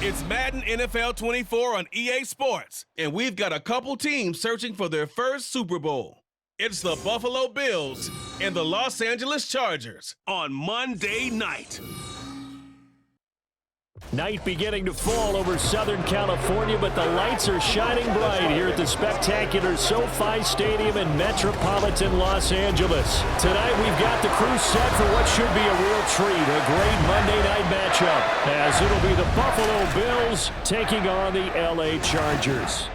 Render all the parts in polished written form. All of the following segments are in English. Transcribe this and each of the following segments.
It's Madden NFL 24 on EA Sports, and we've got a couple teams searching for their first Super Bowl. It's the Buffalo Bills and the Los Angeles Chargers on Monday night. Night beginning to fall over Southern California, but the lights are shining bright here at the spectacular SoFi Stadium in metropolitan Los Angeles. Tonight we've got the crew set for what should be a real treat, a great Monday night matchup, as it'll be the Buffalo Bills taking on the LA Chargers.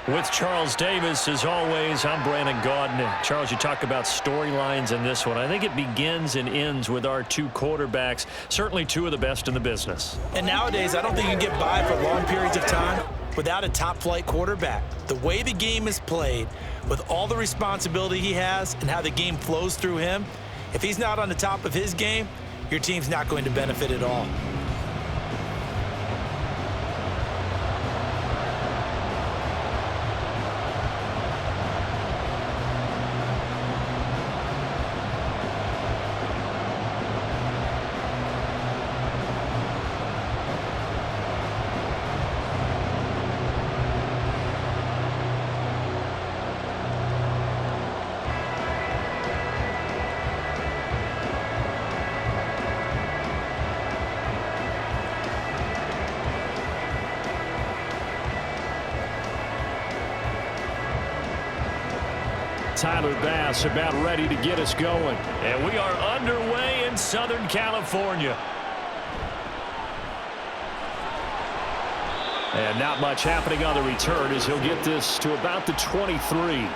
With Charles Davis, as always, I'm Brandon Gaudin. Charles, you talk about storylines in this one. I think it begins and ends with our two quarterbacks, certainly two of the best in the business. And nowadays, I don't think you can get by for long periods of time without a top-flight quarterback. The way the game is played, with all the responsibility he has and how the game flows through him, if he's not on the top of his game, your team's not going to benefit at all. Tyler Bass about ready to get us going. And we are underway in Southern California. And not much happening on the return as he'll get this to about the 23.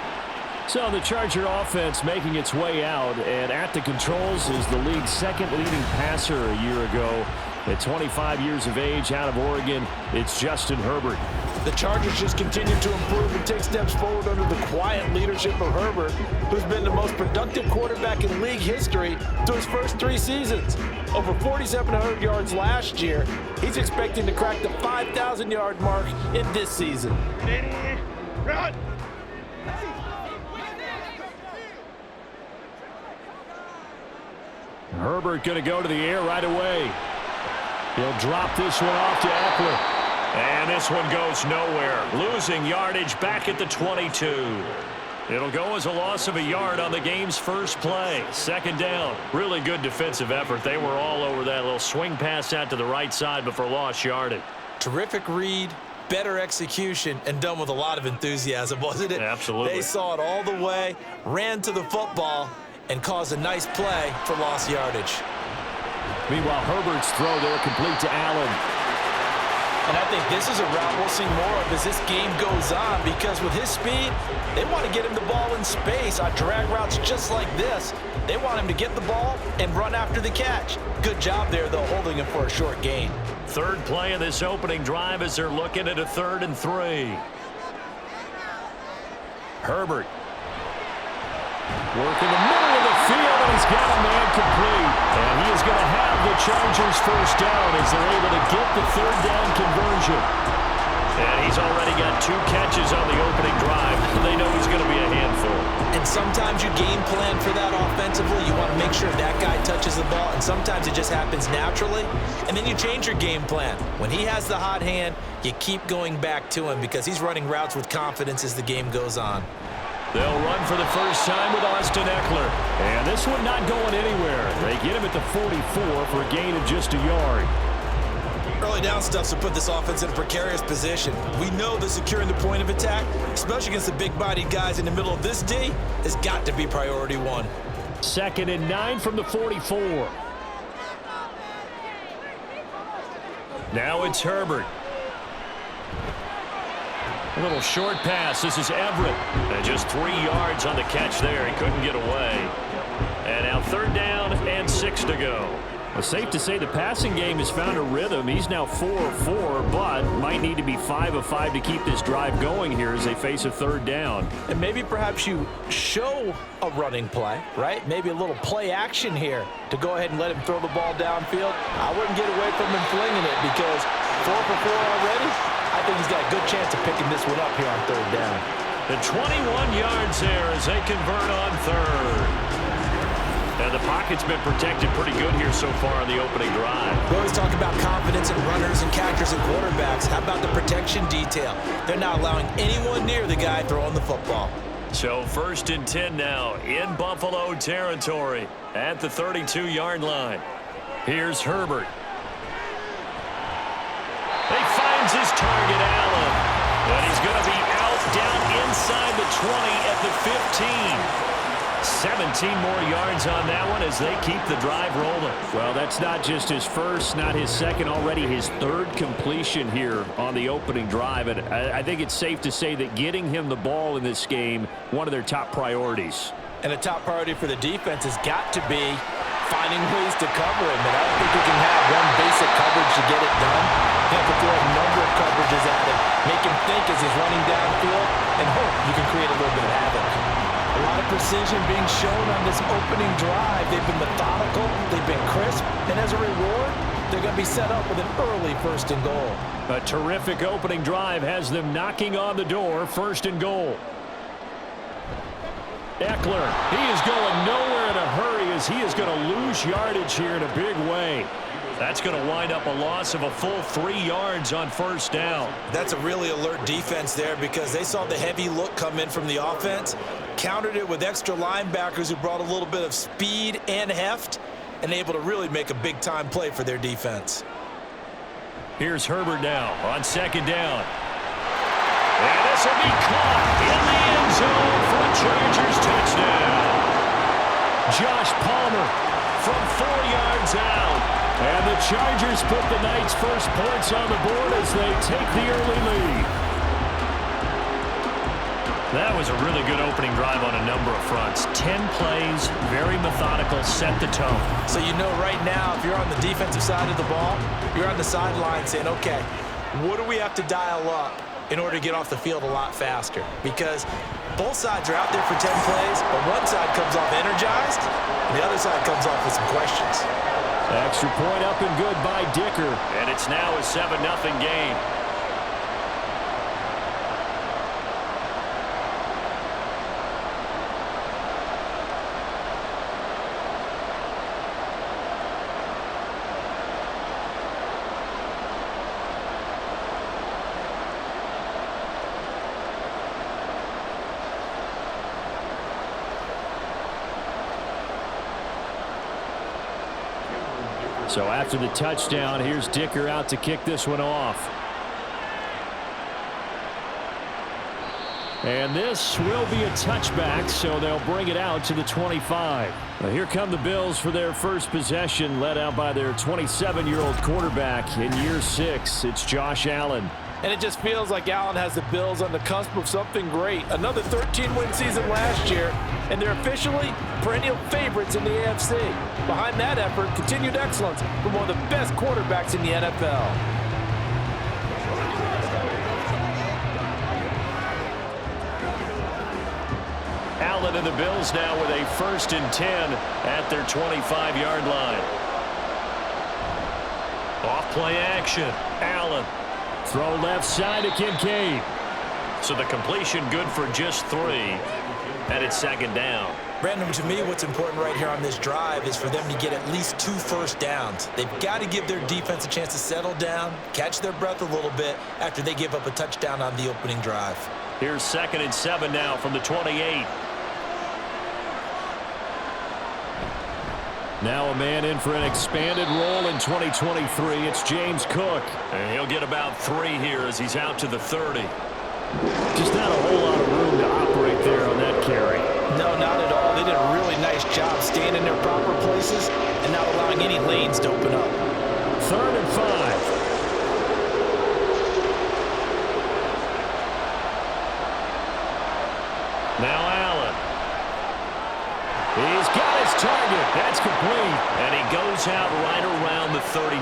So the Charger offense making its way out, and at the controls is the league's second leading passer a year ago. At 25 years of age, out of Oregon, it's Justin Herbert. The Chargers just continue to improve and take steps forward under the quiet leadership of Herbert, who's been the most productive quarterback in league history through his first 3 seasons. Over 4,700 yards last year, he's expecting to crack the 5,000-yard mark in this season. Run! Herbert going to go to the air right away. He'll drop this one off to Eckler. And this one goes nowhere. Losing yardage back at the 22. It'll go as a loss of a yard on the game's first play. Second down. Really good defensive effort. They were all over that little swing pass out to the right side before lost yardage. Terrific read, better execution, and done with a lot of enthusiasm, wasn't it? Absolutely. They saw it all the way, ran to the football, and caused a nice play for lost yardage. Meanwhile, Herbert's throw there complete to Allen. And I think this is a route we'll see more of as this game goes on, because with his speed, they want to get him the ball in space on drag routes just like this. They want him to get the ball and run after the catch. Good job there, though, holding him for a short gain. Third play of this opening drive as they're looking at a 3rd and 3. Herbert. Work in the middle of the field, and he's got a man complete. And he is going to have the Chargers first down as they're able to get the 3rd down conversion. And he's already got 2 catches on the opening drive. They know he's going to be a handful. And sometimes you game plan for that offensively. You want to make sure that guy touches the ball, and sometimes it just happens naturally. And then you change your game plan. When he has the hot hand, you keep going back to him because he's running routes with confidence as the game goes on. They'll run for the first time with Austin Eckler. And this one not going anywhere. They get him at the 44 for a gain of just a yard. Early down stuff to put this offense in a precarious position. We know that securing the point of attack, especially against the big-bodied guys in the middle of this D, has got to be priority 1. 2nd and 9 from the 44. Now it's Herbert. A little short pass. This is Everett. And just 3 yards on the catch there. He couldn't get away. And now 3rd down and 6 to go. Well, safe to say the passing game has found a rhythm. He's now 4 of 4, but might need to be 5 of 5 to keep this drive going here as they face a 3rd down. And maybe perhaps you show a running play, right? Maybe a little play action here to go ahead and let him throw the ball downfield. I wouldn't get away from him flinging it because 4 for 4 already. I think he's got a good chance of picking this one up here on 3rd down. The 21 yards there as they convert on 3rd. And the pocket's been protected pretty good here so far on the opening drive. We always talk about confidence in runners and catchers and quarterbacks. How about the protection detail? They're not allowing anyone near the guy throwing the football. So 1st and 10 now in Buffalo territory at the 32-yard line. Here's Herbert. He finds his target, Allen. And he's going to be out down inside the 20 at the 15. 17 more yards on that one as they keep the drive rolling. Well, that's not just his first, not his second, already his third completion here on the opening drive. And I think it's safe to say that getting him the ball in this game, one of their top priorities. And a top priority for the defense has got to be finding ways to cover him. And I don't think you can have one basic coverage to get it done. You have to throw a number of coverages at him, make him think as he's running downfield, and hope you can create a little bit of havoc. A lot of precision being shown on this opening drive. They've been methodical, they've been crisp, and as a reward, they're going to be set up with an early 1st and goal. A terrific opening drive has them knocking on the door, 1st and goal. Eckler, he is going nowhere in a hurry as he is going to lose yardage here in a big way. That's going to wind up a loss of a full 3 yards on 1st down. That's a really alert defense there because they saw the heavy look come in from the offense, countered it with extra linebackers who brought a little bit of speed and heft, and able to really make a big-time play for their defense. Here's Herbert now on 2nd down. And this will be caught in the end zone for a Chargers touchdown. Josh Palmer from 4 yards out. And the Chargers put the night's first points on the board as they take the early lead. That was a really good opening drive on a number of fronts. 10 plays, very methodical, set the tone. So you know right now, if you're on the defensive side of the ball, you're on the sideline saying, okay, what do we have to dial up in order to get off the field a lot faster? Because both sides are out there for 10 plays, but one side comes off energized, and the other side comes off with some questions. Extra point up and good by Dicker. And it's now a 7-0 game. So after the touchdown, here's Dicker out to kick this one off. And this will be a touchback, so they'll bring it out to the 25. Now here come the Bills for their first possession, led out by their 27-year-old quarterback in year 6. It's Josh Allen. And it just feels like Allen has the Bills on the cusp of something great. Another 13-win season last year, and they're officially perennial favorites in the AFC. Behind that effort, continued excellence from one of the best quarterbacks in the NFL. Allen and the Bills now with a 1st and 10 at their 25-yard line. Off play action. Allen. Throw left side to Kincaid. So the completion good for just 3. And it's 2nd down. Brandon, to me, what's important right here on this drive is for them to get at least 2 first downs. They've got to give their defense a chance to settle down, catch their breath a little bit after they give up a touchdown on the opening drive. Here's 2nd and 7 now from the 28. Now a man in for an expanded role in 2023. It's James Cook. And he'll get about 3 here as he's out to the 30. Just not a whole lot of room to operate there on that carry. No, not at all. They did a really nice job staying in their proper places and not allowing any lanes to open up. 3rd and 5. Now Allen. He's got his target. That's complete. And he goes out right around the 39.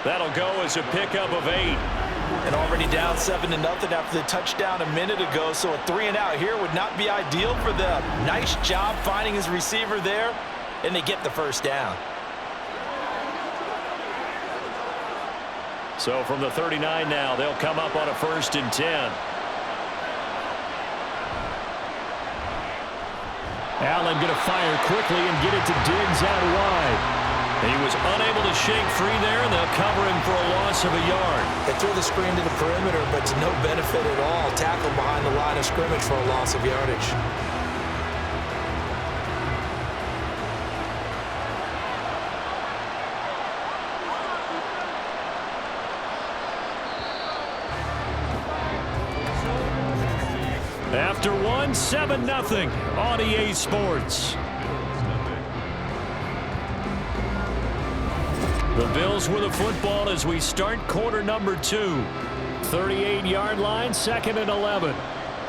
That'll go as a pickup of 8. And already down 7-0 after the touchdown a minute ago, so a 3-and-out here would not be ideal for them. Nice job finding his receiver there, and they get the first down. So from the 39 now, they'll come up on a 1st and 10. Allen going to fire quickly and get it to Diggs out wide. He was unable to shake free there, and they'll cover him for a loss of a yard. They threw the screen to the perimeter, but to no benefit at all. Tackled behind the line of scrimmage for a loss of yardage. After one, 7-0 on EA Sports. The Bills with the football as we start quarter number 2. 38-yard line, 2nd and 11.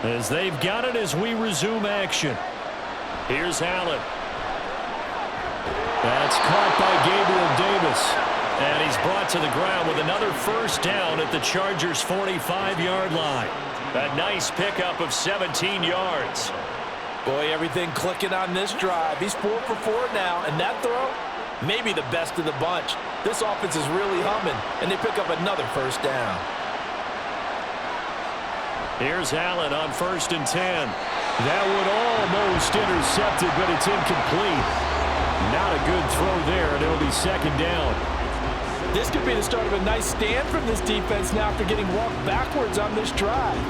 As they've got it as we resume action. Here's Allen. That's caught by Gabriel Davis. And he's brought to the ground with another first down at the Chargers' 45-yard line. A nice pickup of 17 yards. Boy, everything clicking on this drive. He's 4 for 4 now, and that throw, maybe the best of the bunch. This offense is really humming, and they pick up another first down. Here's Allen on 1st and 10. That one almost intercepted, but it's incomplete. Not a good throw there, and it'll be 2nd down. This could be the start of a nice stand from this defense now after getting walked backwards on this drive.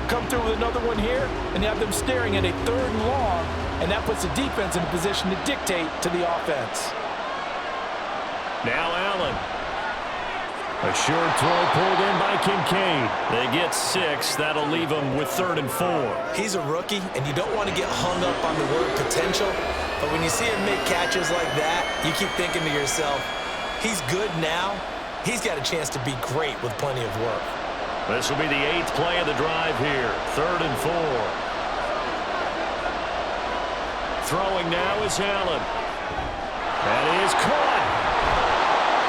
Come through with another one here, and have them staring at a 3rd and long, and that puts the defense in a position to dictate to the offense. Now Allen. A short throw pulled in by Kincaid. They get 6. That'll leave them with 3rd and 4. He's a rookie, and you don't want to get hung up on the word potential. But when you see him make catches like that, you keep thinking to yourself, he's good now. He's got a chance to be great with plenty of work. This will be the 8th play of the drive here. 3rd and 4. Throwing now is Allen. That is caught.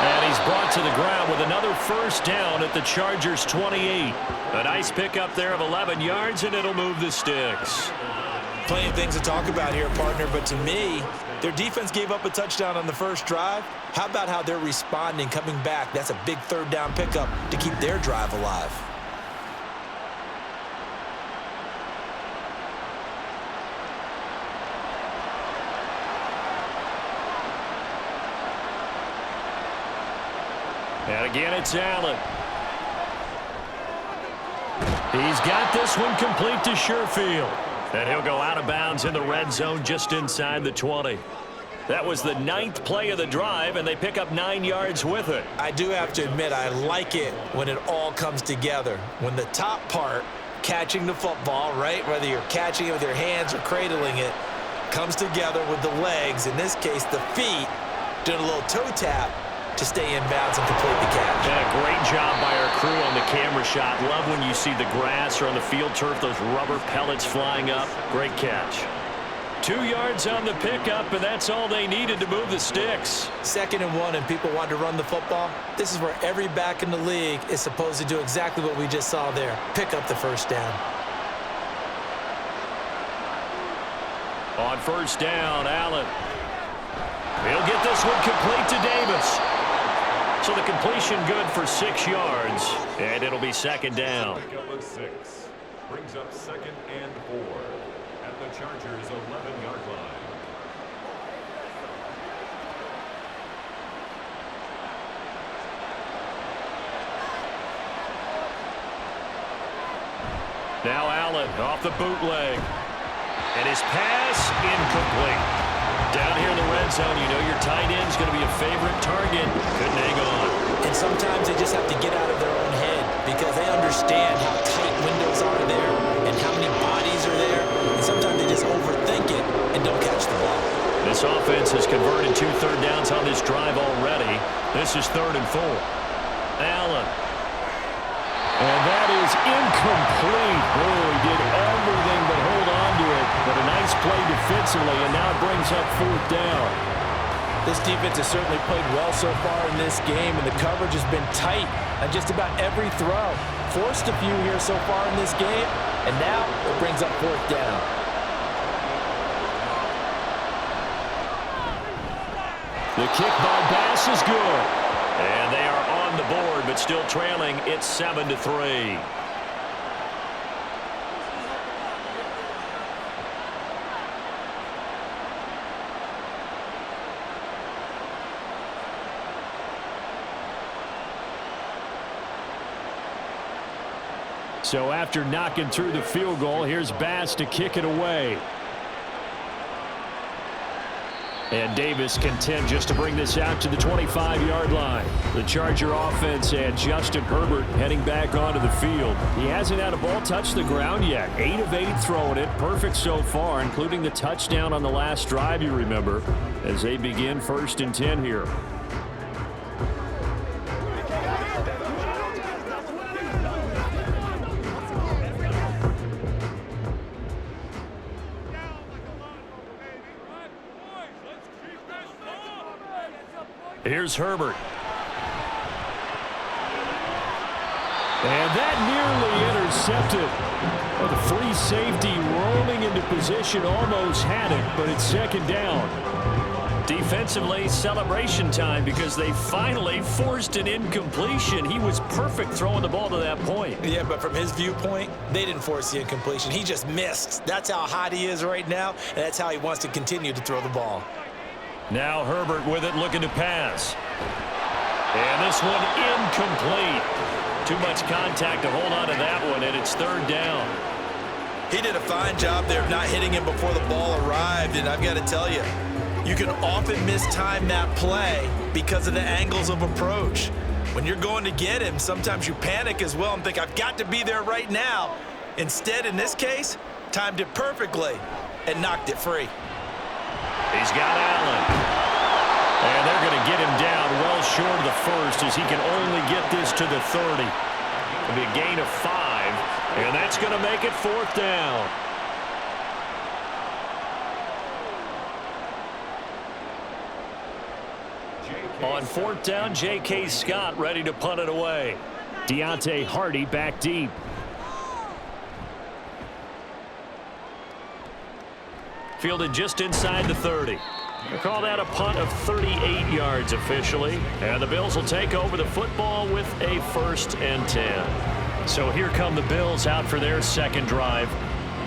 And he's brought to the ground with another first down at the Chargers' 28. A nice pickup there of 11 yards, and it'll move the sticks. Plenty of things to talk about here, partner, but to me, their defense gave up a touchdown on the first drive. How about how they're responding, coming back? That's a big 3rd down pickup to keep their drive alive. And again, it's Allen. He's got this one complete to Sherfield. And he'll go out of bounds in the red zone just inside the 20. That was the 9th play of the drive, and they pick up 9 yards with it. I do have to admit, I like it when it all comes together. When the top part, catching the football, right, whether you're catching it with your hands or cradling it, comes together with the legs, in this case the feet, doing a little toe tap to stay in bounds and complete the catch. And a great job by our crew on the camera shot. Love when you see the grass or on the field turf, those rubber pellets flying up. Great catch. 2 yards on the pickup, and that's all they needed to move the sticks. 2nd and 1, and people want to run the football. This is where every back in the league is supposed to do exactly what we just saw there. Pick up the first down. On 1st down, Allen. He'll get this one complete to Davis. So the completion good for 6 yards, and it'll be 2nd down. Six brings up 2nd and 4 at the Chargers' 11-yard line. Now Allen off the bootleg. And his pass incomplete. Down here in the red zone, you know your tight end's going to be a favorite target. Couldn't hang on. And sometimes they just have to get out of their own head because they understand how tight windows are there and how many bodies are there. And sometimes they just overthink it and don't catch the ball. This offense has converted 2 third downs on this drive already. This is 3rd and 4. Allen. And that is incomplete. Oh, he did everything but hold on to it. But a nice play defensively, and now it brings up 4th down. This defense has certainly played well so far in this game, and the coverage has been tight on just about every throw. Forced a few here so far in this game, and now it brings up 4th down. The kick by Bass is good. And they are on the board, but still trailing. It's 7-3. So after knocking through the field goal, here's Bass to kick it away. And Davis content just to bring this out to the 25-yard line. The Charger offense and Justin Herbert heading back onto the field. He hasn't had a ball touch the ground yet. 8 of 8 throwing it. Perfect so far, including the touchdown on the last drive, you remember, as they begin 1st and 10 here. Here's Herbert. And that nearly intercepted. Well, the free safety roaming into position almost had it, but it's 2nd down. Defensively, celebration time because they finally forced an incompletion. He was perfect throwing the ball to that point. Yeah, but from his viewpoint, they didn't force the incompletion. He just missed. That's how hot he is right now, and that's how he wants to continue to throw the ball. Now Herbert with it, looking to pass. And this one incomplete. Too much contact to hold on to that one, and it's 3rd down. He did a fine job there of not hitting him before the ball arrived, and I've got to tell you, you can often mistime that play because of the angles of approach. When you're going to get him, sometimes you panic as well and think, I've got to be there right now. Instead, in this case, timed it perfectly and knocked it free. He's got Allen. And they're going to get him down well short of the 1st as he can only get this to the 30. It'll be a gain of 5, and that's going to make it 4th down. On 4th down, J.K. Scott ready to punt it away. Deontay Hardy back deep. Fielded just inside the 30. We'll call that a punt of 38 yards officially. And the Bills will take over the football with a 1st and 10. So here come the Bills out for their 2nd drive.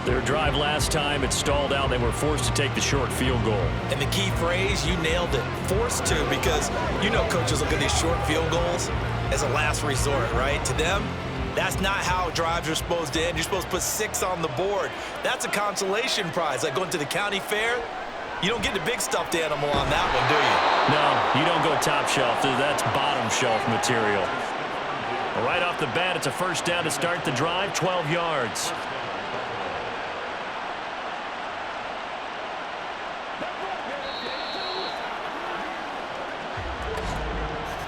Their drive last time, it stalled out. They were forced to take the short field goal. And the key phrase, you nailed it. Forced to, because you know coaches look at these short field goals as a last resort, right? To them, that's not how drives are supposed to end. You're supposed to put 6 on the board. That's a consolation prize. Like going to the county fair, you don't get the big stuffed animal on that one, do you? No, you don't go top shelf. That's bottom shelf material. Right off the bat, it's a 1st down to start the drive, 12 yards.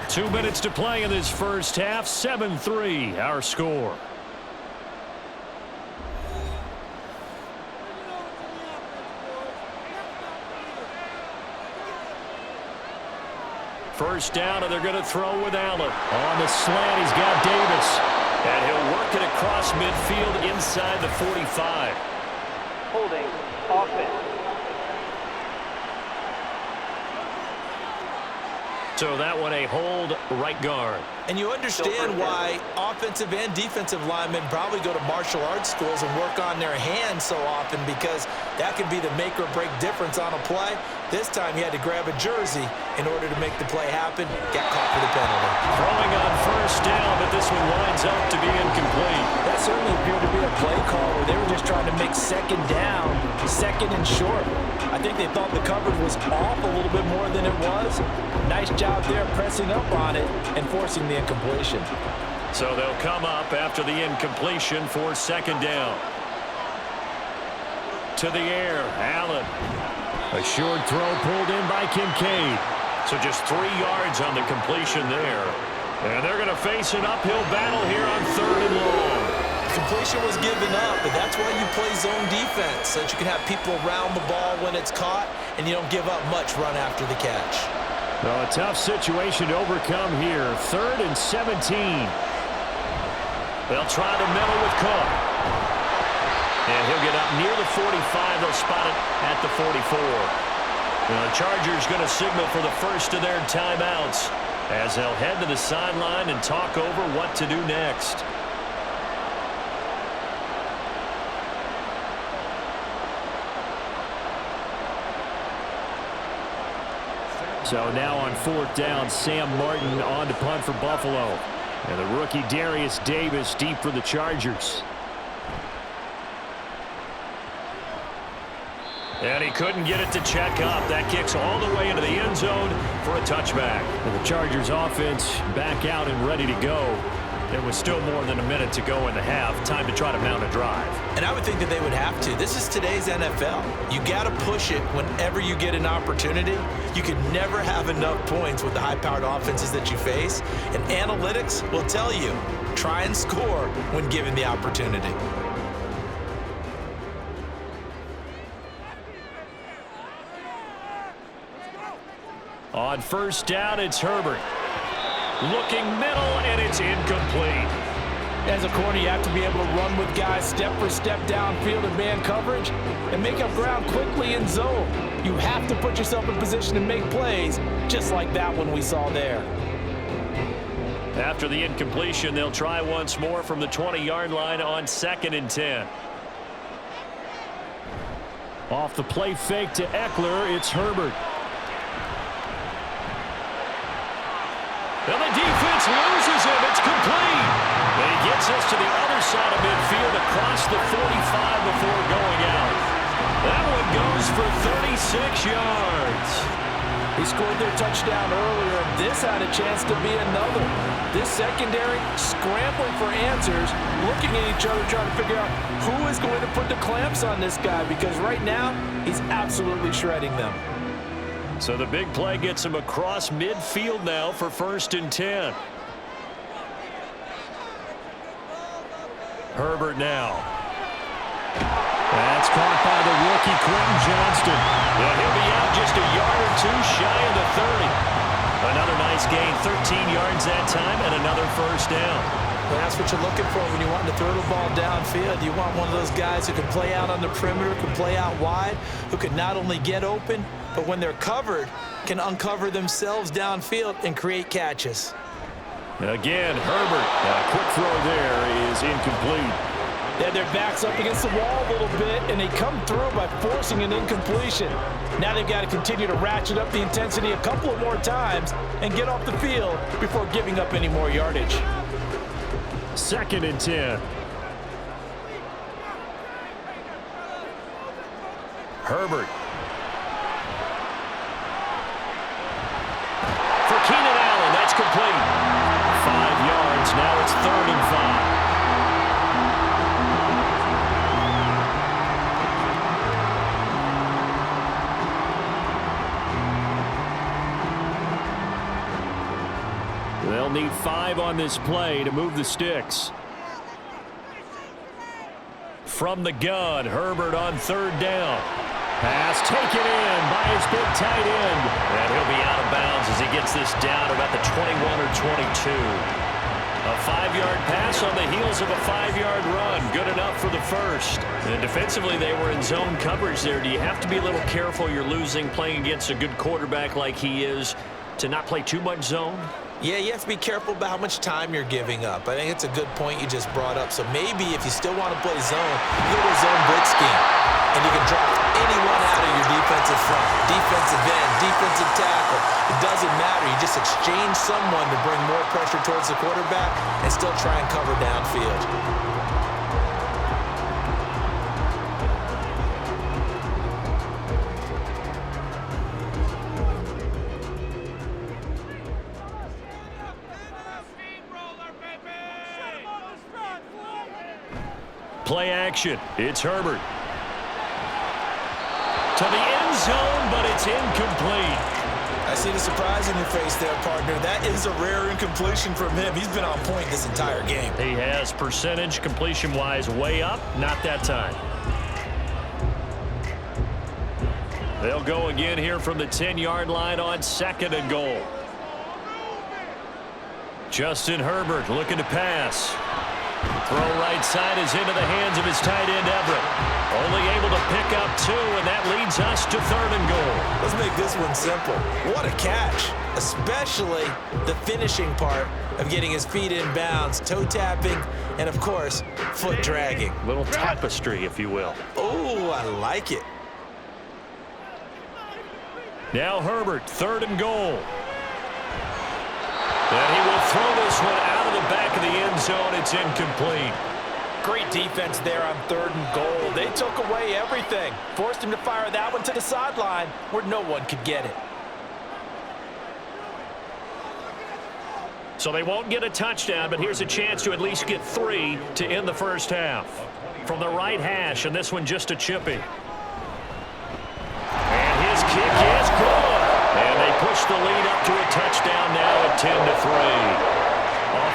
Two minutes to play in this 1st half. 7-3, our score. First down, and they're going to throw with Allen. On the slant, he's got Davis. And he'll work it across midfield inside the 45. Holding offense. So that one a hold, right guard. And you understand why offensive and defensive linemen probably go to martial arts schools and work on their hands so often, because that can be the make or break difference on a play. This time he had to grab a jersey in order to make the play happen. Got caught for the penalty. Throwing on 1st down, but this one winds up to be incomplete. That certainly appeared to be a play call where they were just trying to make 2nd down, 2nd and short. I think they thought the coverage was off a little bit more than it was. Nice job there pressing up on it and forcing the incompletion. So they'll come up after the incompletion for 2nd down. To the air, Allen. A short throw pulled in by Kincaid. So just 3 yards on the completion there. And they're going to face an uphill battle here on 3rd and long. Completion was given up, but that's why you play zone defense, so that you can have people around the ball when it's caught, and you don't give up much run after the catch. Well, a tough situation to overcome here. 3rd and 17. They'll try the middle with Cook. And he'll get up near the 45. They'll spot it at the 44. Now the Chargers going to signal for the first of their timeouts as they'll head to the sideline and talk over what to do next. So now on 4th down, Sam Martin on to punt for Buffalo. And the rookie Darius Davis deep for the Chargers. And he couldn't get it to check up. That kicks all the way into the end zone for a touchback. And the Chargers offense back out and ready to go. There was still more than a minute to go in the half. Time to try to mount a drive. And I would think that they would have to. This is today's NFL. You got to push it whenever you get an opportunity. You can never have enough points with the high-powered offenses that you face. And analytics will tell you, try and score when given the opportunity. On first down, it's Herbert. Looking middle, and it's incomplete. As a corner, you have to be able to run with guys step for step downfield in man coverage and make up ground quickly in zone. You have to put yourself in position to make plays, just like that one we saw there. After the incompletion, they'll try once more from the 20-yard line on 2nd and 10. Off the play fake to Eckler, it's Herbert. And the defense loses him. It's complete. And he gets us to the other side of midfield across the 45 before going out. That one goes for 36 yards. He scored their touchdown earlier, and this had a chance to be another. This secondary scrambling for answers, looking at each other, trying to figure out who is going to put the clamps on this guy, because right now he's absolutely shredding them. So the big play gets him across midfield now for 1st and 10. Herbert now. That's caught by the rookie Quentin Johnston. Yeah, he'll be out just a yard or two shy of the 30. Another nice gain, 13 yards that time, and another first down. Well, that's what you're looking for when you want to throw the ball downfield. You want one of those guys who can play out on the perimeter, can play out wide, who can not only get open, but when they're covered, can uncover themselves downfield and create catches. Again, Herbert. A quick throw there is incomplete. They had their backs up against the wall a little bit, and they come through by forcing an incompletion. Now they've got to continue to ratchet up the intensity a couple of more times and get off the field before giving up any more yardage. 2nd and 10. Herbert. For Keenan Allen, that's complete. 5 yards, now it's 3rd and 5. They'll need 5 on this play to move the sticks. From the gun, Herbert on 3rd down. Pass taken in by his big tight end. And he'll be out of bounds as he gets this down about the 21 or 22. A 5-yard pass on the heels of a 5-yard run. Good enough for the first. And defensively, they were in zone coverage there. Do you have to be a little careful? You're losing playing against a good quarterback like he is to not play too much zone? Yeah, you have to be careful about how much time you're giving up. I think it's a good point you just brought up. So maybe if you still want to play zone, you go to a zone blitz scheme. And you can drop anyone out of your defensive front, defensive end, defensive tackle. It doesn't matter. You just exchange someone to bring more pressure towards the quarterback and still try and cover downfield. Play action. It's Herbert. To the end zone, but it's incomplete. I see the surprise in your face there, partner. That is a rare incompletion from him. He's been on point this entire game. He has percentage completion-wise way up. Not that time. They'll go again here from the 10-yard line on 2nd and goal. Justin Herbert looking to pass. Throw right side is into the hands of his tight end, Everett. Only able to pick up 2, and that leads us to 3rd and goal. Let's make this one simple. What a catch, especially the finishing part of getting his feet in bounds, toe tapping, and of course, foot dragging. Little tapestry, if you will. Oh, I like it. Now Herbert, 3rd and goal. And he will throw this one out of the back of the end zone. It's incomplete. Great defense there on 3rd and goal. They took away everything. Forced him to fire that one to the sideline where no one could get it. So they won't get a touchdown, but here's a chance to at least get 3 to end the first half. From the right hash, and this one just a chippy. And his kick is good. And they push the lead up to a touchdown now at 10-3.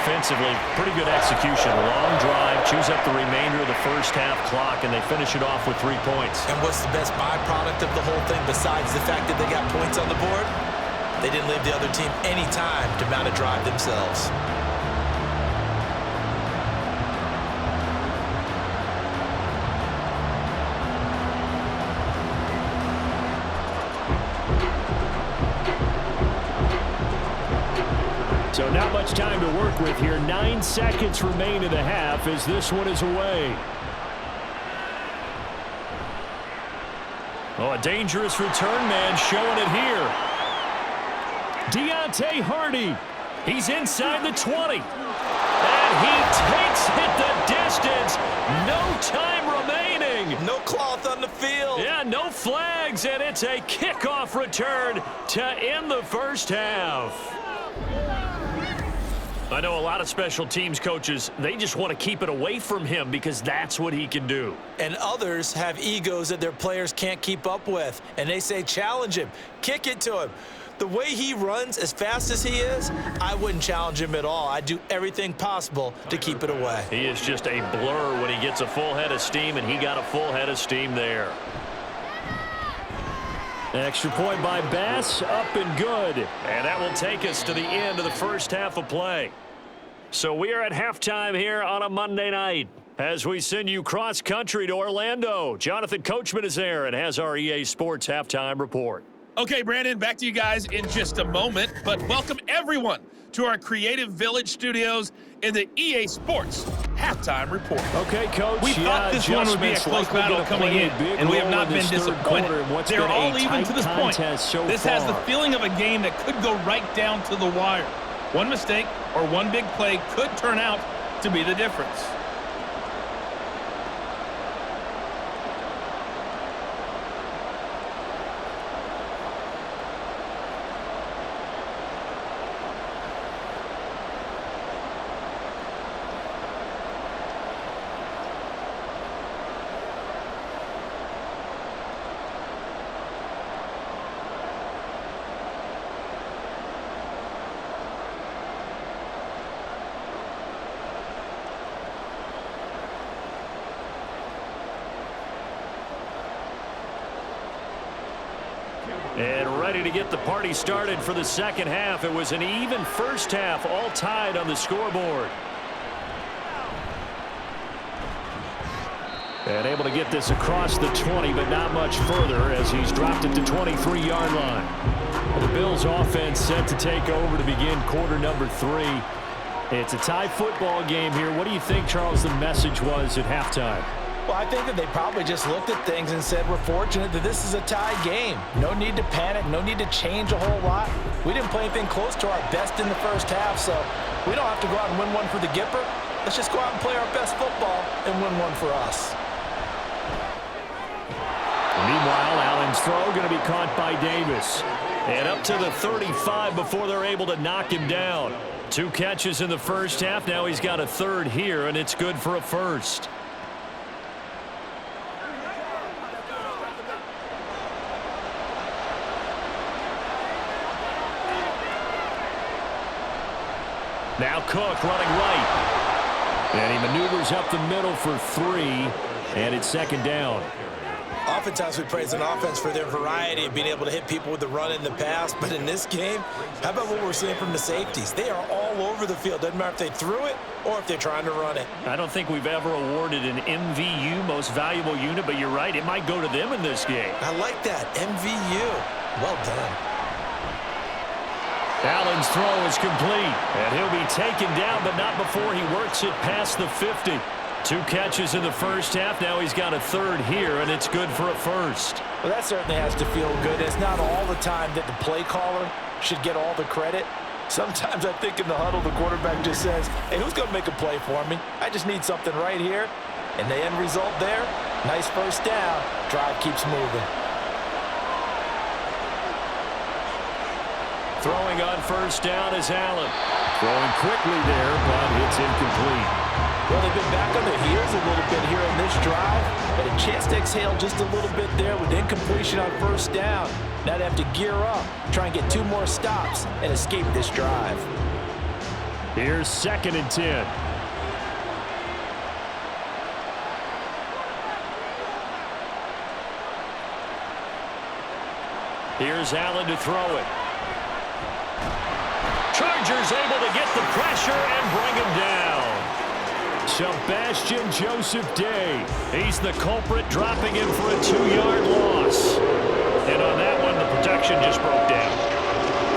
Offensively, pretty good execution. Long drive, chews up the remainder of the first half clock, and they finish it off with 3 points. And what's the best byproduct of the whole thing besides the fact that they got points on the board? They didn't leave the other team any time to mount a drive themselves. So not much time to work with here. 9 seconds remain in the half as this one is away. Oh, a dangerous return man showing it here. Deontay Hardy. He's inside the 20. And he takes it the distance. No time remaining. No cloth on the field. Yeah, no flags, and it's a kickoff return to end the first half. I know a lot of special teams coaches, they just want to keep it away from him because that's what he can do. And others have egos that their players can't keep up with. And they say, challenge him, kick it to him. The way he runs as fast as he is, I wouldn't challenge him at all. I'd do everything possible to keep it away. He is just a blur when he gets a full head of steam, and he got a full head of steam there. Extra point by Bass, up and good. And that will take us to the end of the first half of play. So we are at halftime here on a Monday night as we send you cross-country to Orlando. Jonathan Coachman is there and has our EA Sports halftime report. Okay, Brandon, back to you guys in just a moment, but welcome everyone to our Creative Village studios in the EA Sports halftime report. Okay, Coach. We thought this one would be a close battle coming in, and we have not been disappointed. They're all even to this point. This has the feeling of a game that could go right down to the wire. One mistake or one big play could turn out to be the difference. And ready to get the party started for the second half. It was an even first half, all tied on the scoreboard. And able to get this across the 20, but not much further as he's dropped it to 23-yard line. The Bills offense set to take over to begin quarter number 3. It's a tie football game here. What do you think, Charles, the message was at halftime? Well, I think that they probably just looked at things and said, we're fortunate that this is a tie game. No need to panic, no need to change a whole lot. We didn't play anything close to our best in the first half, so we don't have to go out and win one for the Gipper. Let's just go out and play our best football and win one for us. Meanwhile, Allen's throw going to be caught by Davis. And up to the 35 before they're able to knock him down. 2 catches in the first half. Now he's got a third here, and it's good for a first. Now Cook running right. And he maneuvers up the middle for 3, and it's second down. Oftentimes we praise an offense for their variety of being able to hit people with the run in the pass, but in this game, how about what we're seeing from the safeties? They are all over the field. Doesn't matter if they threw it or if they're trying to run it. I don't think we've ever awarded an MVU, most valuable unit, but you're right, it might go to them in this game. I like that, MVU. Well done. Allen's throw is complete, and he'll be taken down, but not before he works it past the 50. 2 catches in the first half. Now he's got a third here, and it's good for a first. Well, that certainly has to feel good. It's not all the time that the play caller should get all the credit. Sometimes I think in the huddle, the quarterback just says, hey, who's going to make a play for me? I just need something right here. And the end result there, nice first down. Drive keeps moving. Throwing on first down is Allen. Throwing quickly there, but it's incomplete. Well, they've been back on their heels a little bit here on this drive, but a chance to exhale just a little bit there with incompletion on first down. Now they have to gear up, try and get 2 more stops, and escape this drive. Here's 2nd and 10. Here's Allen to throw it. Chargers able to get the pressure and bring him down. Sebastian Joseph Day. He's the culprit, dropping him for a 2-yard loss. And on that one, the protection just broke down.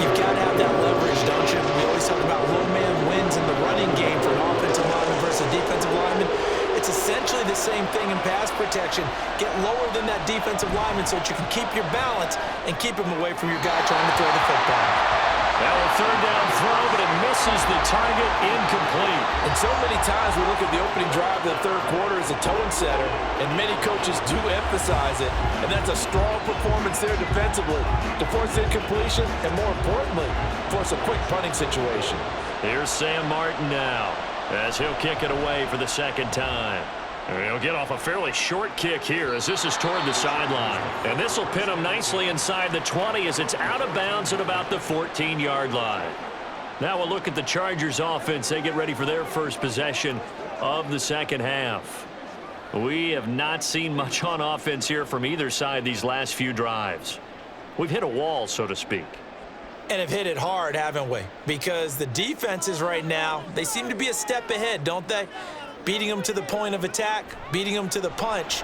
You've got to have that leverage, don't you? We always talk about low man wins in the running game for an offensive lineman versus a defensive lineman. It's essentially the same thing in pass protection. Get lower than that defensive lineman so that you can keep your balance and keep him away from your guy trying to throw the football. Now a 3rd down throw, but it misses the target, incomplete. And so many times we look at the opening drive of the 3rd quarter as a tone setter, and many coaches do emphasize it, and that's a strong performance there defensively to force incompletion and, more importantly, force a quick punting situation. Here's Sam Martin now, as he'll kick it away for the 2nd time. He'll get off a fairly short kick here as this is toward the sideline. And this will pin him nicely inside the 20 as it's out of bounds at about the 14-yard line. Now we'll look at the Chargers offense. They get ready for their first possession of the 2nd half. We have not seen much on offense here from either side these last few drives. We've hit a wall, so to speak. And have hit it hard, haven't we? Because the defenses right now, they seem to be a step ahead, don't they? Beating them to the point of attack, beating them to the punch.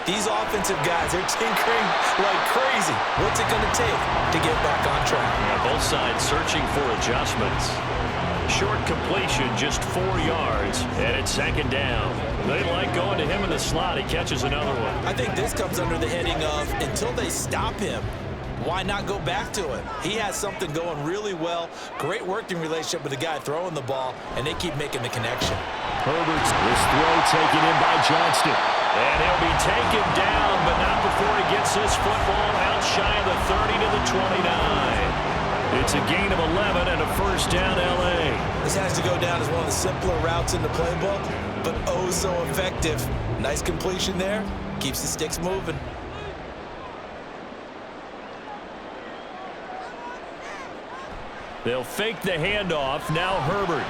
These offensive guys, they're tinkering like crazy. What's it going to take to get back on track? Yeah, both sides searching for adjustments. Short completion, just 4 yards, and it's 2nd down. They like going to him in the slot. He catches another one. I think this comes under the heading of until they stop him, why not go back to him? He has something going really well. Great working relationship with the guy throwing the ball, and they keep making the connection. Herbert's this throw taken in by Johnston. And he'll be taken down, but not before he gets his football out shy of the 30 to the 29. It's a gain of 11 and a first down, L.A. This has to go down as one of the simpler routes in the playbook, but oh so effective. Nice completion there. Keeps the sticks moving. They'll fake the handoff. Now Herbert.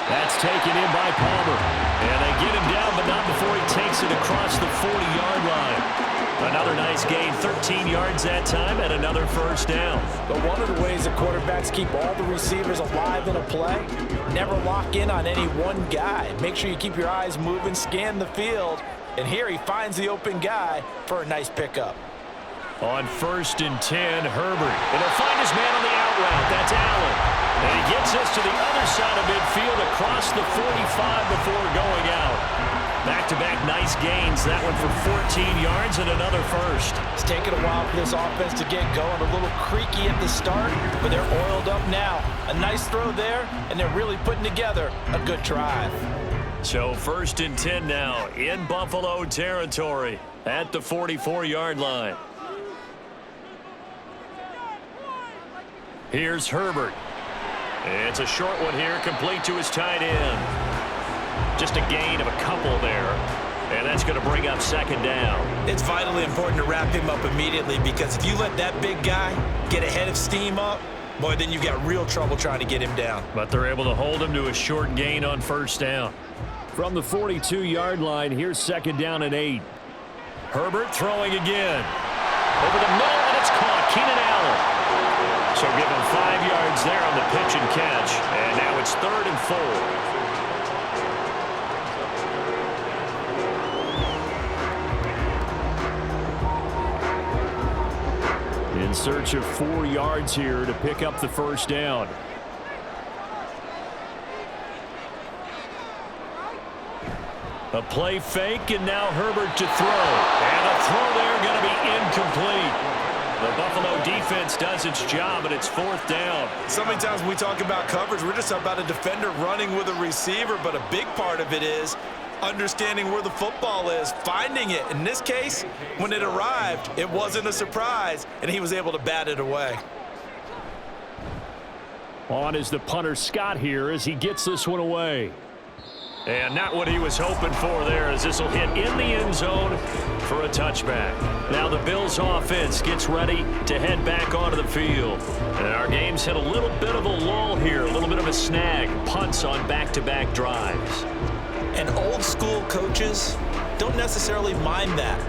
That's taken in by Palmer. And they get him down, but not before he takes it across the 40-yard line. Another nice gain, 13 yards that time, and another first down. But one of the ways the quarterbacks keep all the receivers alive in a play, never lock in on any one guy. Make sure you keep your eyes moving, scan the field, and here he finds the open guy for a nice pickup. On 1st and 10, Herbert. And he'll find his man on the out route. That's Allen. And he gets us to the other side of midfield across the 45 before going out. Back-to-back nice gains. That one for 14 yards and another first. It's taken a while for this offense to get going. A little creaky at the start, but they're oiled up now. A nice throw there, and they're really putting together a good drive. So 1st and 10 now in Buffalo territory at the 44-yard line. Here's Herbert. It's a short one here, complete to his tight end. Just a gain of a couple there, and that's going to bring up 2nd down. It's vitally important to wrap him up immediately, because if you let that big guy get ahead of steam up, boy, then you've got real trouble trying to get him down. But they're able to hold him to a short gain on first down. From the 42-yard line, here's 2nd down and 8. Herbert throwing again. Over the middle, and it's caught. Keenan Allen. So give him 5 yards there on the pitch and catch. And now it's 3rd and 4. In search of 4 yards here to pick up the first down. A play fake, and now Herbert to throw. And a throw there going to be incomplete. The Buffalo defense does its job, and it's 4th down. So many times when we talk about coverage, we're just talking about a defender running with a receiver, but a big part of it is understanding where the football is, finding it. In this case, when it arrived, it wasn't a surprise, and he was able to bat it away. On is the punter Scott here as he gets this one away. And not what he was hoping for there, as this will hit in the end zone for a touchback. Now the Bills offense gets ready to head back onto the field. And our game's hit a little bit of a lull here, a little bit of a snag. Punts on back-to-back drives. And old school coaches don't necessarily mind that.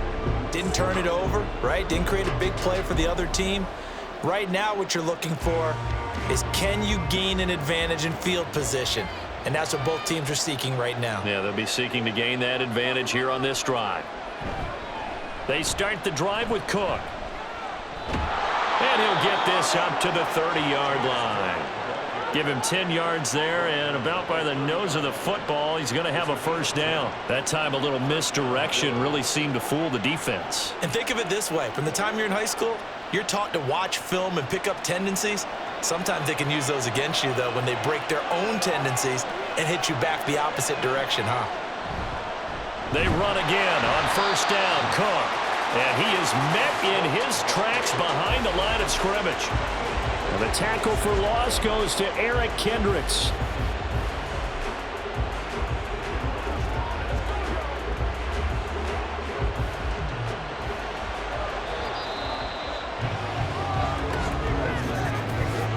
Didn't turn it over, right? Didn't create a big play for the other team. Right now what you're looking for is, can you gain an advantage in field position? And that's what both teams are seeking right now. Yeah, they'll be seeking to gain that advantage here on this drive. They start the drive with Cook. And he'll get this up to the 30-yard line. Give him 10 yards there, and about by the nose of the football, he's going to have a first down. That time a little misdirection really seemed to fool the defense. And think of it this way. From the time you're in high school, you're taught to watch film and pick up tendencies. Sometimes they can use those against you, though, when they break their own tendencies and hit you back the opposite direction, huh? They run again on first down, Cook. And he is met in his tracks behind the line of scrimmage. And the tackle for loss goes to Eric Kendricks.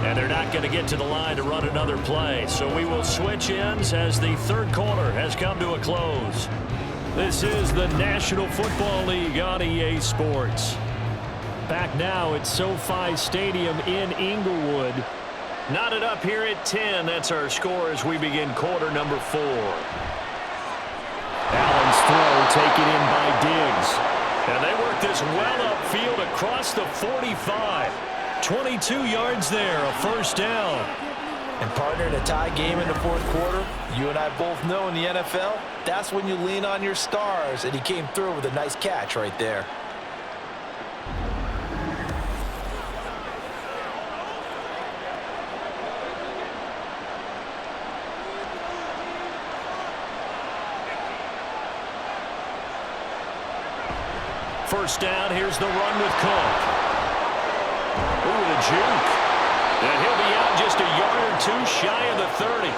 And they're not going to get to the line to run another play. So we will switch ends as the third quarter has come to a close. This is the National Football League on EA Sports. Back now at SoFi Stadium in Inglewood. Knotted up here at 10. That's our score as we begin quarter number 4. Allen's throw taken in by Diggs. And they work this well upfield across the 45. 22 yards there, a first down. And partner, in a tie game in the fourth quarter, you and I both know in the NFL, that's when you lean on your stars, and he came through with a nice catch right there. First down, here's the run with Cook. Ooh, the juke. And he'll be out just a yard or two shy of the 30.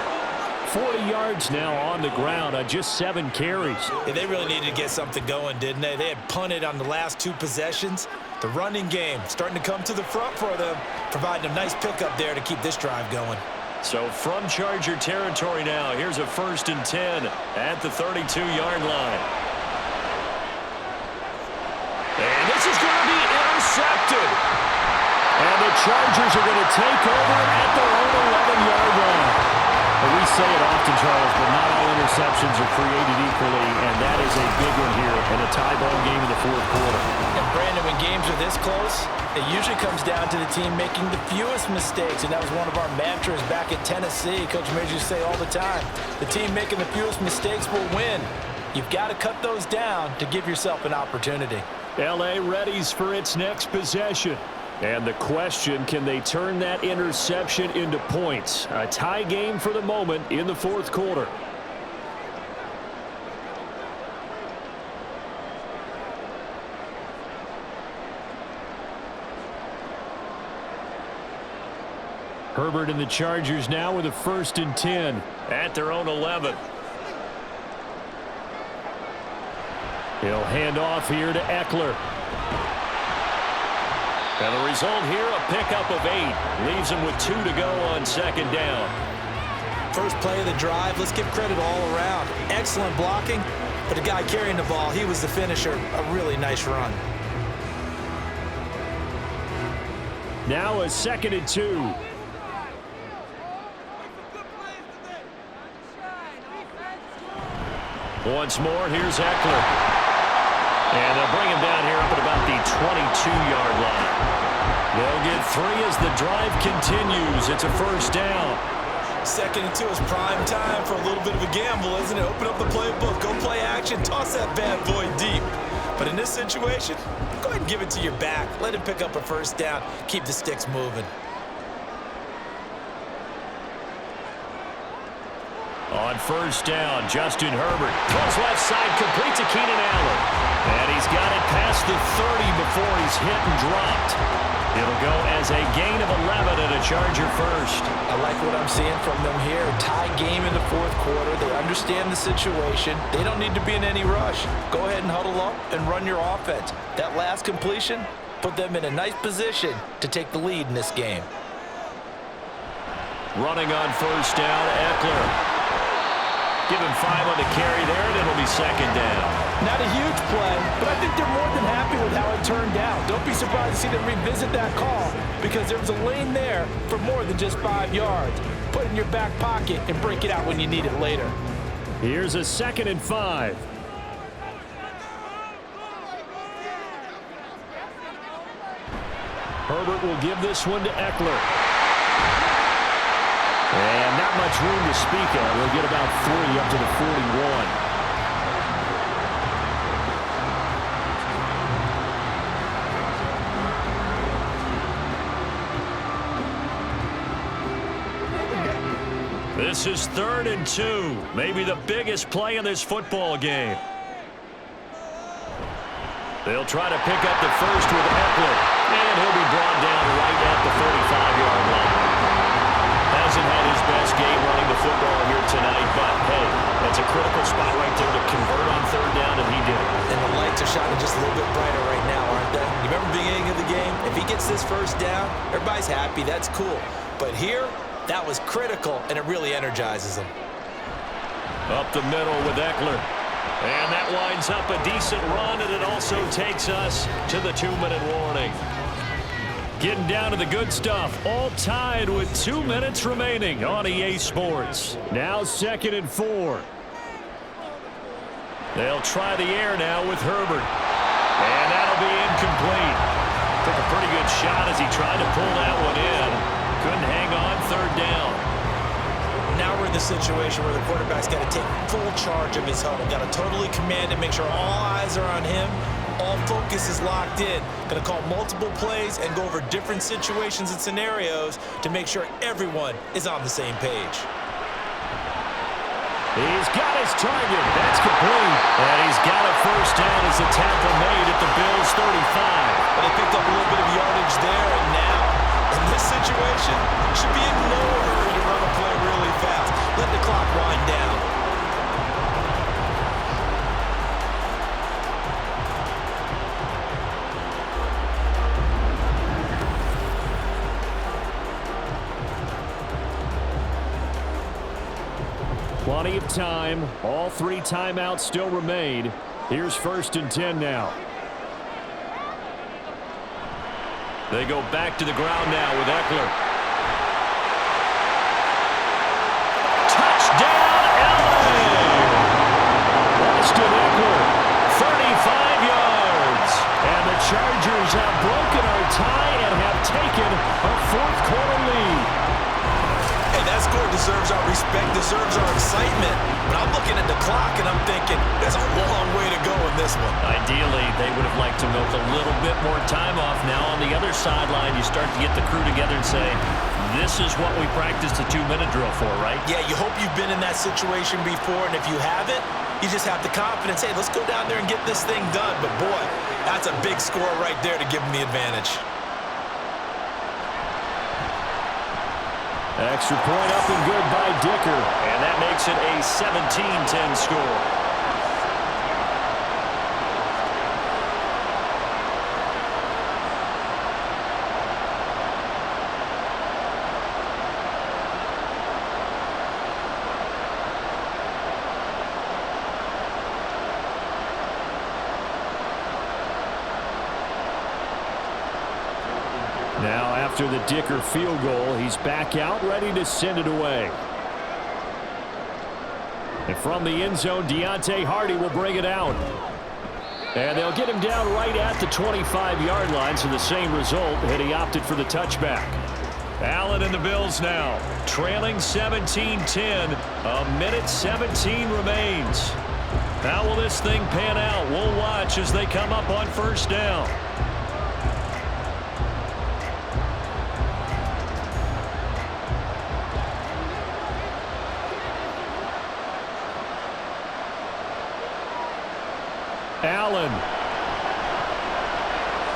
40 yards now on the ground on just 7 carries. Yeah, they really needed to get something going, didn't they? They had punted on the last 2 possessions. The running game starting to come to the front for them, providing a nice pickup there to keep this drive going. So from Charger territory now, here's a 1st and 10 at the 32-yard line. And this is going to be intercepted. And the Chargers are going to take over at their own 11-yard line. Well, we say it often, Charles, but not all interceptions are created equally, and that is a big one here in a tie ball game in the fourth quarter. And Brandon, when games are this close, it usually comes down to the team making the fewest mistakes, and that was one of our mantras back in Tennessee. Coach Major used to say all the time, the team making the fewest mistakes will win. You've got to cut those down to give yourself an opportunity. L.A. readies for its next possession. And the question, can they turn that interception into points? A tie game for the moment in the fourth quarter. Herbert and the Chargers now with a 1st and 10 at their own 11. He'll hand off here to Eckler. And the result here, a pickup of 8. Leaves him with 2 to go on 2nd down. First play of the drive, let's give credit all around. Excellent blocking, but the guy carrying the ball, he was the finisher. A really nice run. Now a 2nd and 2. Once more, here's Eckler. And they'll bring him down here up at about the 22-yard line. They'll get 3 as the drive continues. It's a first down. 2nd and 2 is prime time for a little bit of a gamble, isn't it? Open up the playbook, go play action, toss that bad boy deep. But in this situation, go ahead and give it to your back. Let him pick up a first down. Keep the sticks moving. On first down, Justin Herbert throws left side, complete to Keenan Allen. And he's got it past the 30 before he's hit and dropped. It'll go as a gain of 11 and a Charger first. I like what I'm seeing from them here. Tie game in the fourth quarter. They understand the situation. They don't need to be in any rush. Go ahead and huddle up and run your offense. That last completion put them in a nice position to take the lead in this game. Running on first down, Eckler. Give him 5 on the carry there, and it'll be second down. Not a huge play, but I think they're more than happy with how it turned out. Don't be surprised to see them revisit that call because there was a lane there for more than just 5 yards. Put it in your back pocket and break it out when you need it later. Here's a 2nd and 5. Herbert will give this one to Eckler. And not much room to speak of. They'll get about 3 up to the 41. This is 3rd and 2. Maybe the biggest play in this football game. They'll try to pick up the first with Eckler. And he'll be brought down right at the 35-yard line. Hasn't had his best game running the football here tonight, but hey, that's a critical spot right there to convert on 3rd down, and he did it. And the lights are shining just a little bit brighter right now, aren't they? You remember the beginning of the game? If he gets this first down, everybody's happy. That's cool. But here, that was critical, and it really energizes him. Up the middle with Eckler. And that winds up a decent run, and it also takes us to the 2-minute warning. Getting down to the good stuff, all tied with 2 minutes remaining on EA Sports. Now 2nd and 4. They'll try the air now with Herbert. And that'll be incomplete. Took a pretty good shot as he tried to pull that one in. Couldn't hang on 3rd down. Now we're in the situation where the quarterback's got to take full charge of his huddle. Got to totally command it, make sure all eyes are on him. All focus is locked in. Going to call multiple plays and go over different situations and scenarios to make sure everyone is on the same page. He's got his target. That's complete. And he's got a first down as the tackle made at the Bills' 35. But they picked up a little bit of yardage there, and now, in this situation, should be in no hurry to run a play really fast. Let the clock wind down. Plenty of time. All 3 timeouts still remain. Here's 1st and 10 now. They go back to the ground now with Eckler. Touchdown, Allen! Austin Eckler, 35 yards. And the Chargers have broken our tie and have taken a 4th quarter lead. Hey, that score deserves our respect, deserves our excitement. But I'm looking at the clock and I'm thinking, there's a long way to go in this one. Ideally, they would have liked to milk a little bit more time off. Now on the other sideline, you start to get the crew together and say, this is what we practiced the 2-minute drill for, right? Yeah, you hope you've been in that situation before, and if you haven't, you just have the confidence, hey, let's go down there and get this thing done. But boy, that's a big score right there to give them the advantage. Extra point up and good by Dicker. And that makes it a 17-10 score. Now after the Dicker field goal, he's back out, ready to send it away. And from the end zone, Deontay Hardy will bring it out. And they'll get him down right at the 25-yard line, so the same result, and he opted for the touchback. Allen and the Bills now, trailing 17-10. A minute 17 remains. How will this thing pan out? We'll watch as they come up on first down. Allen.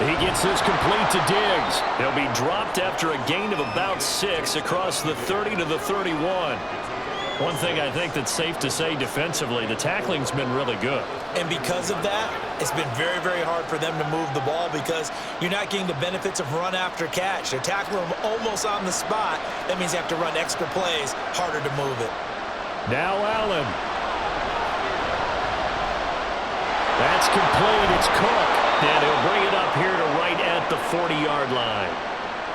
He gets this complete to Diggs. He'll be dropped after a gain of about 6 across the 30 to the 31. One thing I think that's safe to say defensively, the tackling's been really good. And because of that, it's been very, very hard for them to move the ball because you're not getting the benefits of run after catch. They're tackling them almost on the spot. That means you have to run extra plays, harder to move it. Now Allen. That's complete. It's Cook. And he'll bring it up here to right at the 40-yard line.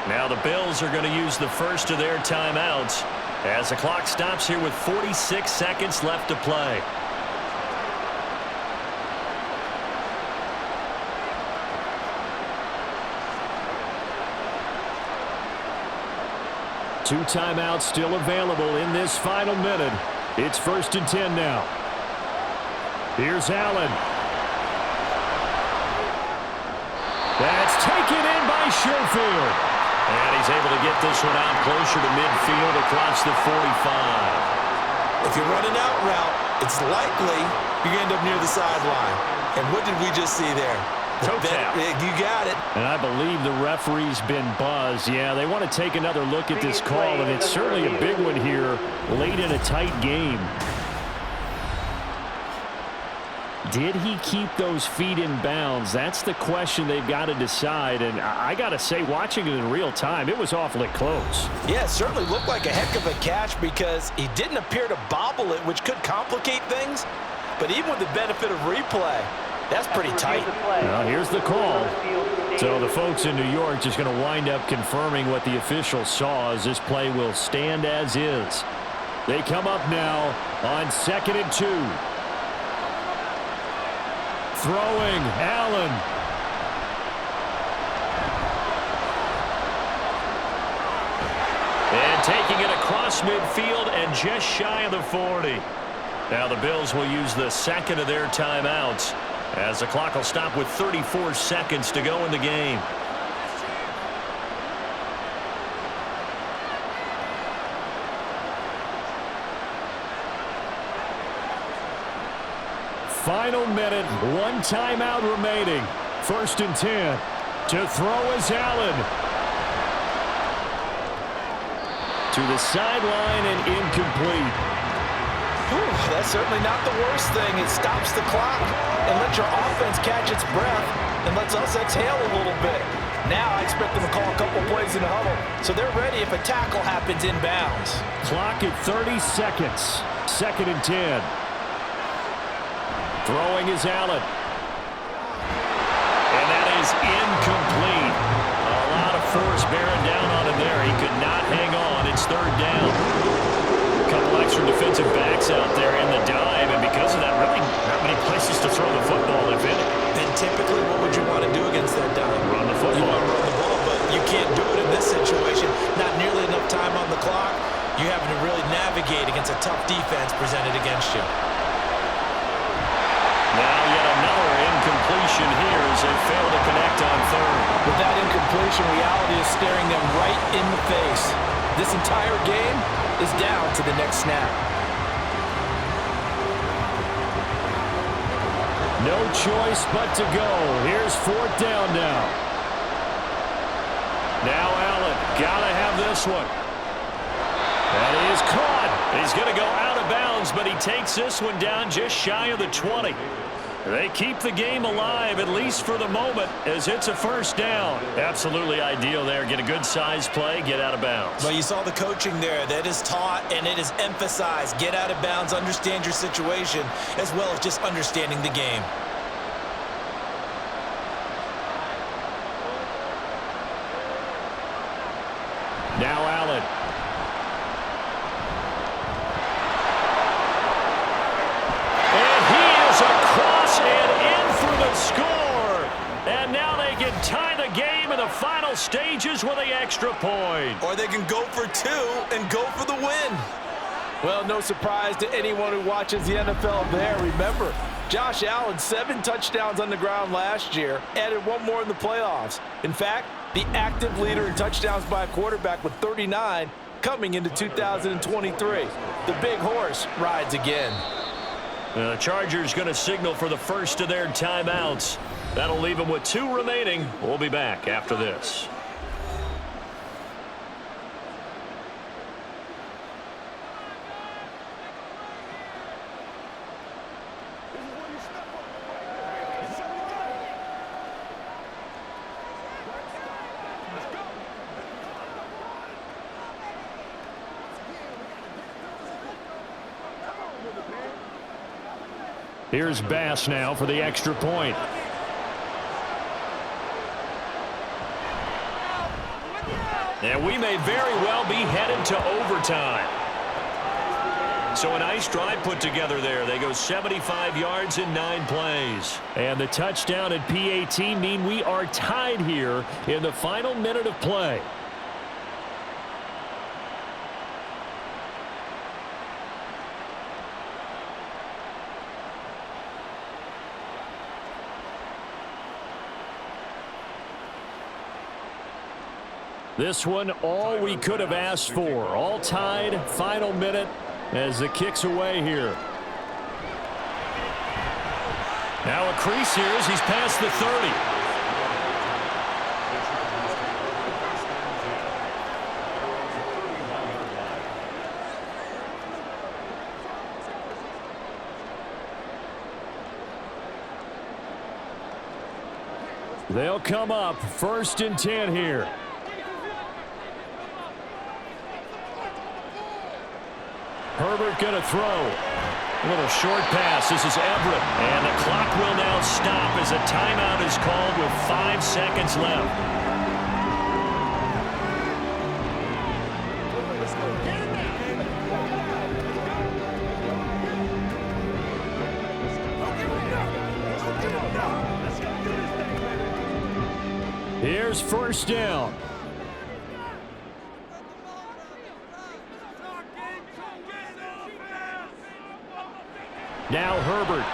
Now the Bills are going to use the first of their timeouts as the clock stops here with 46 seconds left to play. Two timeouts still available in this final minute. It's 1st and 10 now. Here's Allen. That's taken in by Sherfield. And he's able to get this one out closer to midfield across the 45. If you run an out route, it's likely you're going to end up near the sideline. And what did we just see there? Toe tap. You got it. And I believe the referee's been buzzed. Yeah, they want to take another look at this call, and it's certainly a big one here late in a tight game. Did he keep those feet in bounds? That's the question they've got to decide. And I got to say, watching it in real time, it was awfully close. Yeah, it certainly looked like a heck of a catch because he didn't appear to bobble it, which could complicate things. But even with the benefit of replay, that's pretty tight. Well, here's the call. So the folks in New York just going to wind up confirming what the official saw as this play will stand as is. They come up now on 2nd and 2. Throwing, Allen. And taking it across midfield and just shy of the 40. Now the Bills will use the second of their timeouts as the clock will stop with 34 seconds to go in the game. Final minute, one timeout remaining. 1st and 10. To throw is Allen. To the sideline and incomplete. Whew, that's certainly not the worst thing. It stops the clock and lets your offense catch its breath and lets us exhale a little bit. Now I expect them to call a couple plays in the huddle so they're ready if a tackle happens inbounds. Clock at 30 seconds. 2nd and 10. Throwing is Allen. And that is incomplete. A lot of force bearing down on him there. He could not hang on. It's 3rd down. A couple extra defensive backs out there in the dime, and because of that, really not many places to throw the football, if any. And typically, what would you want to do against that dime? Run the football. You want to run the ball, but you can't do it in this situation. Not nearly enough time on the clock. You're having to really navigate against a tough defense presented against you. Now yet another incompletion here as they fail to connect on 3rd. With that incompletion, reality is staring them right in the face. This entire game is down to the next snap. No choice but to go. Here's 4th down now. Now Allen, gotta have this one. That is caught. He's going to go out of bounds, but he takes this one down just shy of the 20. They keep the game alive, at least for the moment, as it's a 1st down. Absolutely ideal there. Get a good size play, get out of bounds. Well, you saw the coaching there. That is taught and it is emphasized. Get out of bounds, understand your situation, as well as just understanding the game. Now Allen. And in for the score. And now they can tie the game in the final stages with the extra point. Or they can go for 2 and go for the win. Well, no surprise to anyone who watches the NFL there. Remember, Josh Allen, 7 touchdowns on the ground last year, added 1 more in the playoffs. In fact, the active leader in touchdowns by a quarterback with 39 coming into 2023. The big horse rides again. The Chargers going to signal for the first of their timeouts. That'll leave them with 2 remaining. We'll be back after this. Here's Bass now for the extra point. And we may very well be headed to overtime. So a nice drive put together there. They go 75 yards in 9 plays. And the touchdown and PAT mean we are tied here in the final minute of play. This one, all we could have asked for. All tied, final minute as the kick's away here. Now a crease here as he's past the 30. They'll come up 1st and 10 here. Herbert going to throw. A little short pass. This is Everett. And the clock will now stop as a timeout is called with 5 seconds left. Here's 1st down. Now Herbert.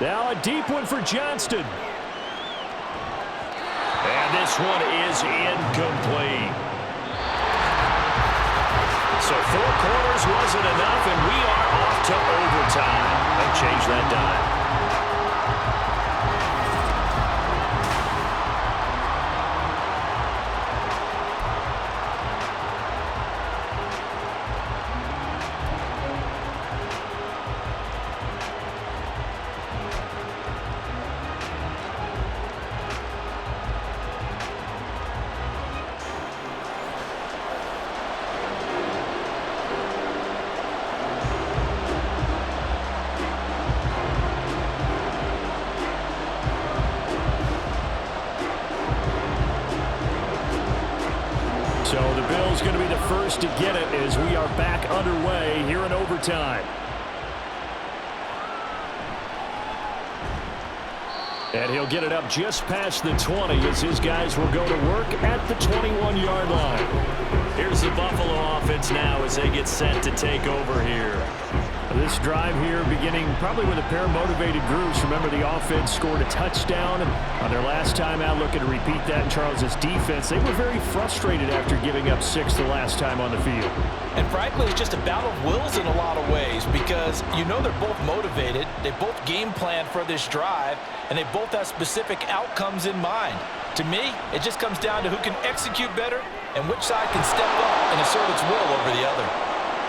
Now a deep one for Johnston. And this one is incomplete. So 4 quarters wasn't enough, and we are off to overtime. They'll change that dime. So the Bills going to be the first to get it as we are back underway here in overtime. And he'll get it up just past the 20 as his guys will go to work at the 21-yard line. Here's the Buffalo offense now as they get set to take over here. This drive here beginning probably with a pair of motivated groups. Remember, the offense scored a touchdown on their last time out, looking to repeat that in Charles's defense. They were very frustrated after giving up 6 the last time on the field. And frankly, it's just a battle of wills in a lot of ways because you know they're both motivated. They both game plan for this drive, and they both have specific outcomes in mind. To me, it just comes down to who can execute better and which side can step up and assert its will over the other.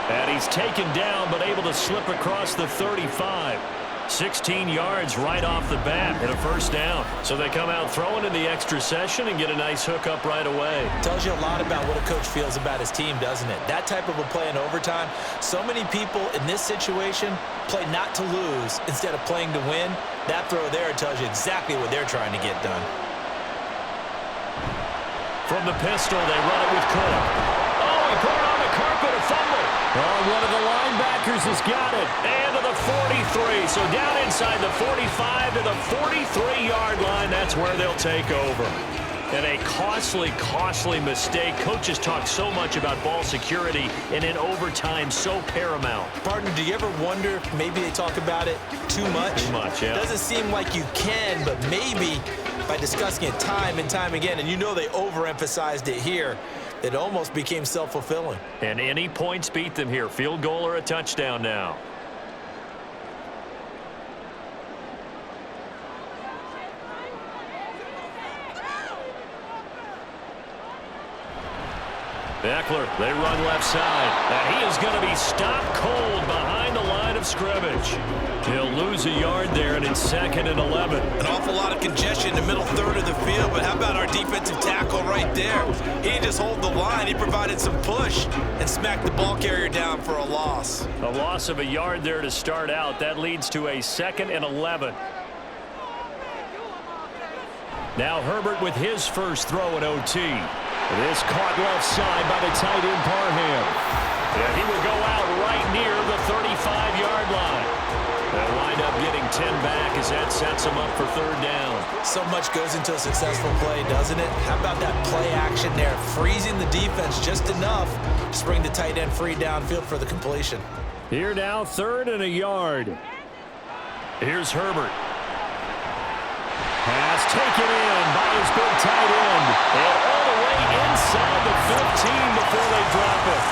And he's taken down but able to slip across the 35. 16 yards right off the bat and a 1st down. So they come out throwing in the extra session and get a nice hookup right away. Tells you a lot about what a coach feels about his team, doesn't it? That type of a play in overtime, so many people in this situation play not to lose instead of playing to win. That throw there tells you exactly what they're trying to get done. From the pistol, they run it with Cook. Oh, he put it on the carpet, a fumble. Oh, one of the linebackers has got it. And to the 43. So down inside the 45 to the 43-yard line. That's where they'll take over. And a costly, costly mistake. Coaches talk so much about ball security, and in overtime, so paramount. Partner, do you ever wonder if maybe they talk about it too much? Too much, yeah. Doesn't seem like you can, but maybe by discussing it time and time again, and you know they overemphasized it here, it almost became self-fulfilling. And any points beat them here. Field goal or a touchdown now. Eckler, they run left side. And he is going to be stopped cold behind the line of scrimmage. He'll lose a yard there, and it's 2nd and 11. An awful lot of congestion in the middle third of the field, but how about our defensive tackle right there? He didn't just hold the line. He provided some push and smacked the ball carrier down for a loss. A loss of a yard there to start out. That leads to a 2nd and 11. Now Herbert with his first throw at OT. This caught left side by the tight end Parham. And he will go out right near the 35-yard line. They'll wind up getting 10 back as that sets them up for 3rd down. So much goes into a successful play, doesn't it? How about that play action there? Freezing the defense just enough to bring the tight end free downfield for the completion. Here now, 3rd and a yard. Here's Herbert. Pass taken in by his big tight end. And all the way inside the 15 before they drop it.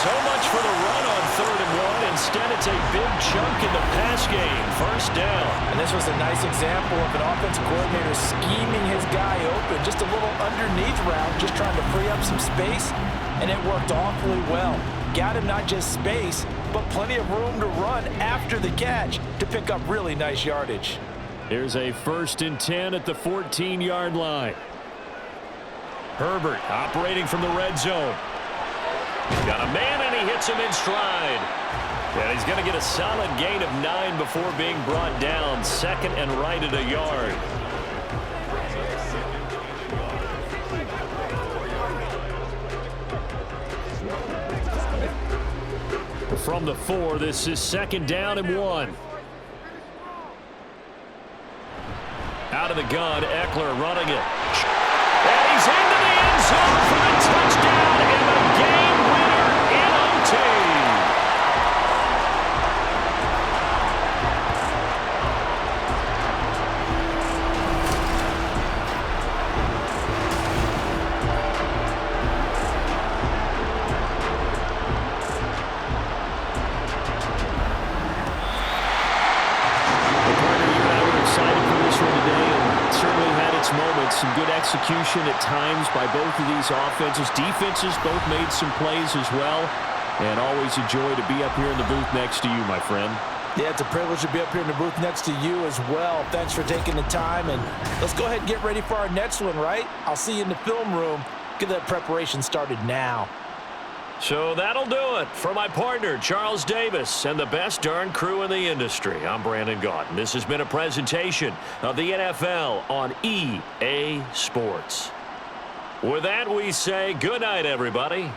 So much for the run on 3rd and 1. Instead, it's a big chunk in the pass game. 1st down. And this was a nice example of an offensive coordinator scheming his guy open. Just a little underneath route, just trying to free up some space. And it worked awfully well. Got him not just space, but plenty of room to run after the catch to pick up really nice yardage. Here's a 1st and 10 at the 14-yard line. Herbert operating from the red zone. Got a man, and he hits him in stride. And he's going to get a solid gain of 9 before being brought down. 2nd and right at a yard. From the 4, this is 2nd down and 1. Out of the gun, Eckler running it. And he's into the end zone for the touchdown and the game winner in OT. Some good execution at times by both of these offenses. Defenses both made some plays as well. And always a joy to be up here in the booth next to you, my friend. Yeah, it's a privilege to be up here in the booth next to you as well. Thanks for taking the time. And let's go ahead and get ready for our next one, right? I'll see you in the film room. Get that preparation started now. So that'll do it for my partner, Charles Davis, and the best darn crew in the industry. I'm Brandon Gaudin. This has been a presentation of the NFL on EA Sports. With that, we say good night, everybody.